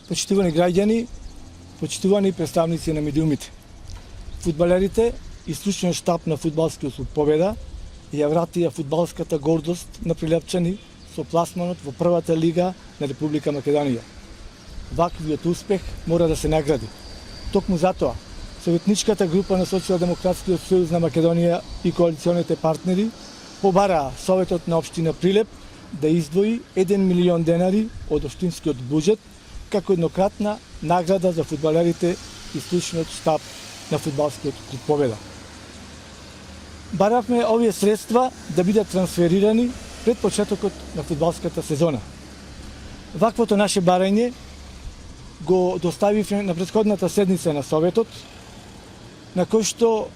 Почитувани граѓани, почитувани представници на медиумите. Фудбалерите и стручниот штаб на фудбалскиот клуб Победа ја вратија фудбалската гордост на Прилепчани со пласманот во првата лига на Република Македонија. Ваквиот успех мора да се награди. Токму затоа, Советничката група на Социјалдемократскиот сојуз на Македонија и коалиционите партнери побараа Советот на општина Прилеп да издвои 1 милион денари од општинскиот буџет како еднократна награда за фудбалерите и стручниот штаб на фудбалскиот клуб Победа. Баравме овие средства да бидат трансферирани пред почетокот на фудбалската сезона. Ваквото наше барање го доставивме на претходната седница на Советот, на кој што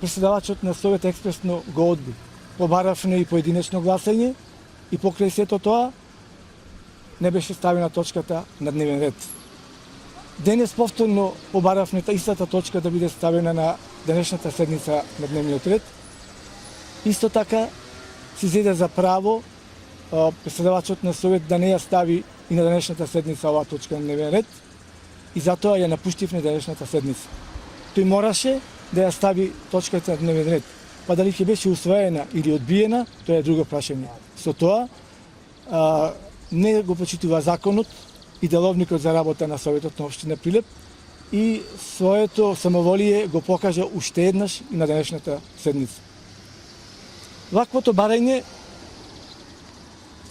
председавачот на Совет експресно го одби. Побаравме и поединечно гласање и покрај сето тоа не беше ставена точката на дневен ред. Денес повторно побаравме истата точка да биде ставена на денешната седница на дневниот ред. Исто така си зеде за право председавачот на Совет да не ја стави и на денешната седница оваа точка на дневен ред и затоа ја напуштивме денешната седница. Тој мораше да ја стави точката на дневен ред. Па дали ќе беше усвоена или одбиена, тоа е друго прашање. Со тоа не го почитува законот и деловникот за работа на Советот на општина Прилеп и своето самоволие го покажа уште еднаш и на денешната седница. Ваквото барање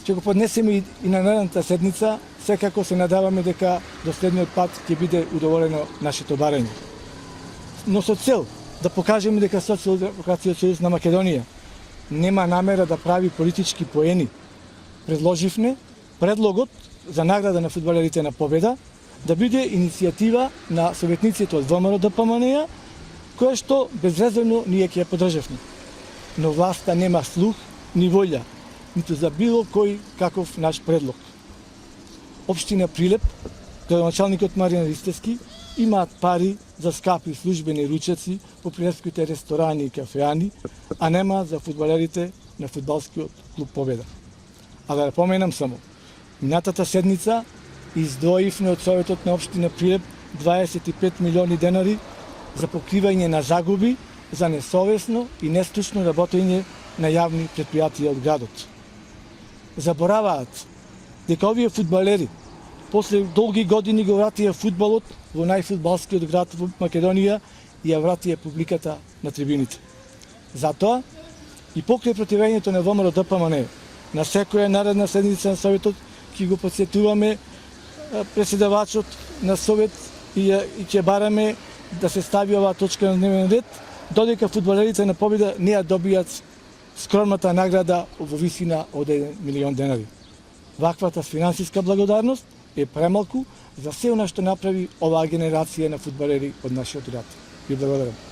ќе го поднесеме и на наредната седница, секако се надаваме дека до следниот пат ќе биде удоволено нашето барање. Но со цел да покажеме дека Социјалдемократскиот сојуз на Македонија нема намера да прави политички поени, предложивме предлогот за награда на фудбалерите на Победа да биде иницијатива на советниците од ВМРО ДПМН, која што безрезервно ние ќе ја поддржавме. Но власта нема слух ни волја, ниту за било кој каков наш предлог. Општина Прилеп, градоначалникот Маријан Ристевски, имаат пари за скапи службени ручеци по прилепските ресторани и кафеани, а нема за фудбалерите на фудбалскиот клуб Победа. А да напоменам само, минатата седница издвоивме од Советот на општина Прилеп 25 милиони денари за покривање на загуби за несовесно и нестручно работење на јавни предпријатија од градот. Забораваат дека овие фудбалери после долги години го вратија фудбалот во најфудбалскиот град во Македонија и ја вратија публиката на трибуните. Затоа и покрај противењето на ВМРО ДПМН на секоја наредна седница на Советот ќе го потсетуваме председавачот на Совет и ќе бараме да се стави оваа точка на дневен ред, додека фудбалерите на Победа не ја добијат скромната награда во висина од 1 милион денари. Ваквата финансиска благодарност е премалку за се она што направи оваа генерација на фудбалери од нашиот град. Ви благодарам.